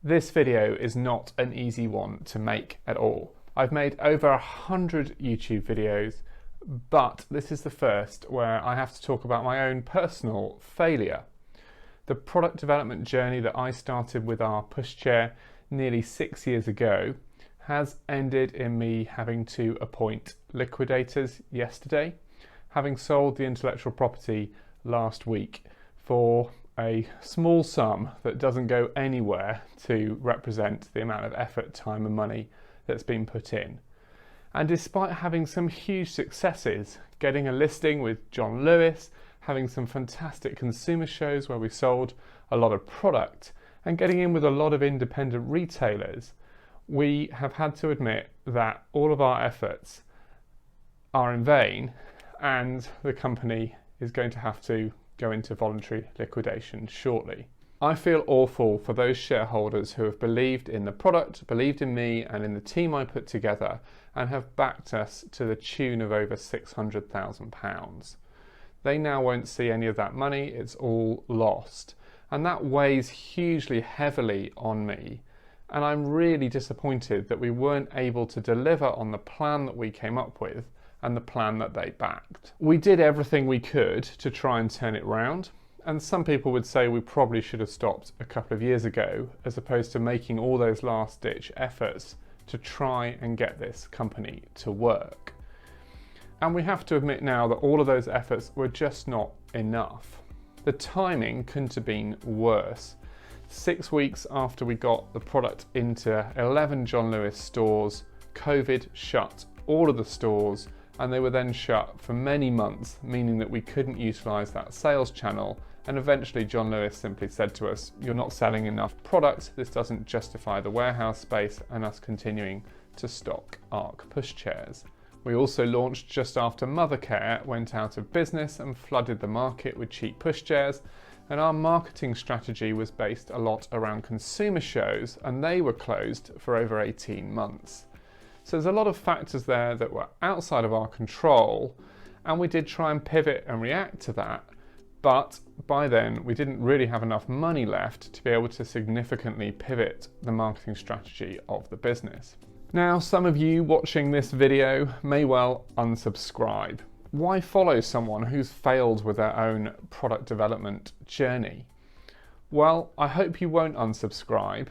This video is not an easy one to make at all. I've made over 100 YouTube videos, but this is the first where I have to talk about my own personal failure. The product development journey that I started with our pushchair nearly 6 years ago has ended in me having to appoint liquidators yesterday, having sold the intellectual property last week for a small sum that doesn't go anywhere to represent the amount of effort, time and money that's been put in. And despite having some huge successes, getting a listing with John Lewis, having some fantastic consumer shows where we sold a lot of product, and getting in with a lot of independent retailers, we have had to admit that all of our efforts are in vain and the company is going to have to go into voluntary liquidation shortly. I feel awful for those shareholders who have believed in the product, believed in me and in the team I put together, and have backed us to the tune of over £600,000. They now won't see any of that money, it's all lost. And that weighs hugely heavily on me. And I'm really disappointed that we weren't able to deliver on the plan that we came up with and the plan that they backed. We did everything we could to try and turn it round, and some people would say we probably should have stopped a couple of years ago as opposed to making all those last-ditch efforts to try and get this company to work. And we have to admit now that all of those efforts were just not enough. The timing couldn't have been worse. 6 weeks after we got the product into 11 John Lewis stores, COVID shut all of the stores, and they were then shut for many months, meaning that we couldn't utilise that sales channel. And eventually John Lewis simply said to us, "You're not selling enough product, this doesn't justify the warehouse space," and us continuing to stock ARC pushchairs. We also launched just after Mothercare went out of business and flooded the market with cheap pushchairs, and our marketing strategy was based a lot around consumer shows, and they were closed for over 18 months. So there's a lot of factors there that were outside of our control, and we did try and pivot and react to that, but by then we didn't really have enough money left to be able to significantly pivot the marketing strategy of the business. Now, some of you watching this video may well unsubscribe. Why follow someone who's failed with their own product development journey? Well, I hope you won't unsubscribe.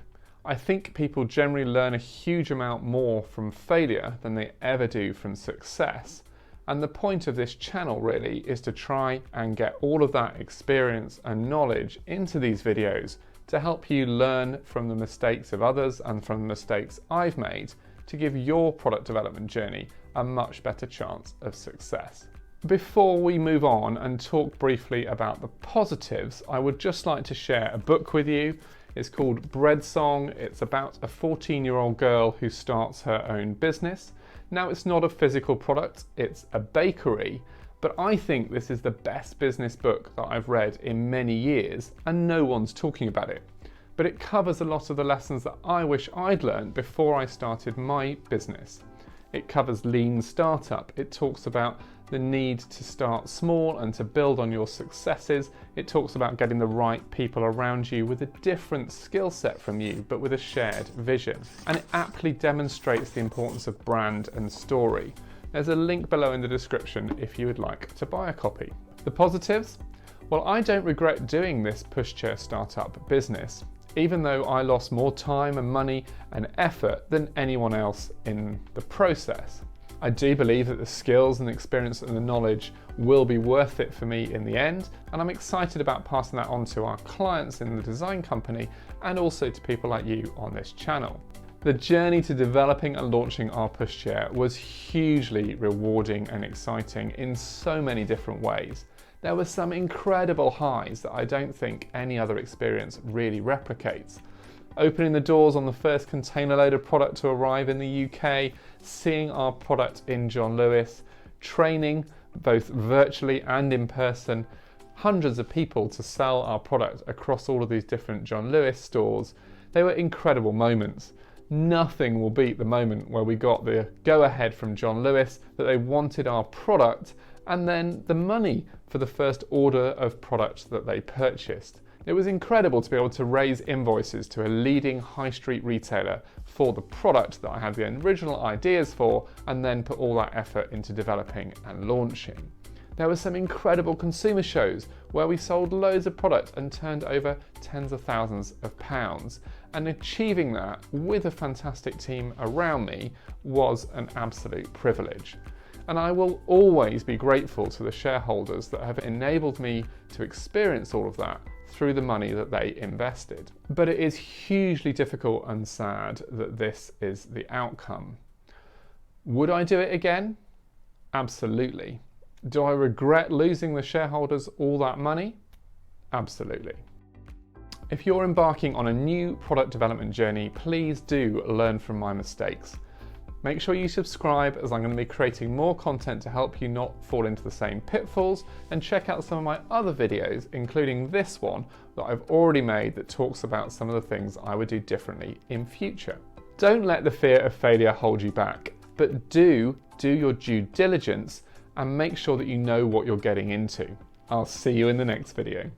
I think people generally learn a huge amount more from failure than they ever do from success. And the point of this channel really is to try and get all of that experience and knowledge into these videos to help you learn from the mistakes of others and from the mistakes I've made to give your product development journey a much better chance of success. Before we move on and talk briefly about the positives, I would just like to share a book with you. It's called Bread Song. It's about a 14-year-old girl who starts her own business. Now, it's not a physical product, it's a bakery, but I think this is the best business book that I've read in many years, and no one's talking about it. But it covers a lot of the lessons that I wish I'd learned before I started my business. It covers lean startup. It talks about the need to start small and to build on your successes. It talks about getting the right people around you with a different skill set from you, but with a shared vision. And it aptly demonstrates the importance of brand and story. There's a link below in the description if you would like to buy a copy. The positives? Well, I don't regret doing this pushchair startup business, even though I lost more time and money and effort than anyone else in the process. I do believe that the skills and the experience and the knowledge will be worth it for me in the end, and I'm excited about passing that on to our clients in the design company and also to people like you on this channel. The journey to developing and launching our pushchair was hugely rewarding and exciting in so many different ways. There were some incredible highs that I don't think any other experience really replicates. Opening the doors on the first container load of product to arrive in the UK, seeing our product in John Lewis, training both virtually and in person, hundreds of people to sell our product across all of these different John Lewis stores. They were incredible moments. Nothing will beat the moment where we got the go-ahead from John Lewis that they wanted our product and then the money for the first order of product that they purchased. It was incredible to be able to raise invoices to a leading high street retailer for the product that I had the original ideas for, and then put all that effort into developing and launching. There were some incredible consumer shows where we sold loads of product and turned over tens of thousands of pounds. And achieving that with a fantastic team around me was an absolute privilege. And I will always be grateful to the shareholders that have enabled me to experience all of that through the money that they invested. But it is hugely difficult and sad that this is the outcome. Would I do it again? Absolutely. Do I regret losing the shareholders all that money? Absolutely. If you're embarking on a new product development journey, please do learn from my mistakes. Make sure you subscribe, as I'm going to be creating more content to help you not fall into the same pitfalls, and check out some of my other videos, including this one that I've already made that talks about some of the things I would do differently in future. Don't let the fear of failure hold you back, but do your due diligence and make sure that you know what you're getting into. I'll see you in the next video.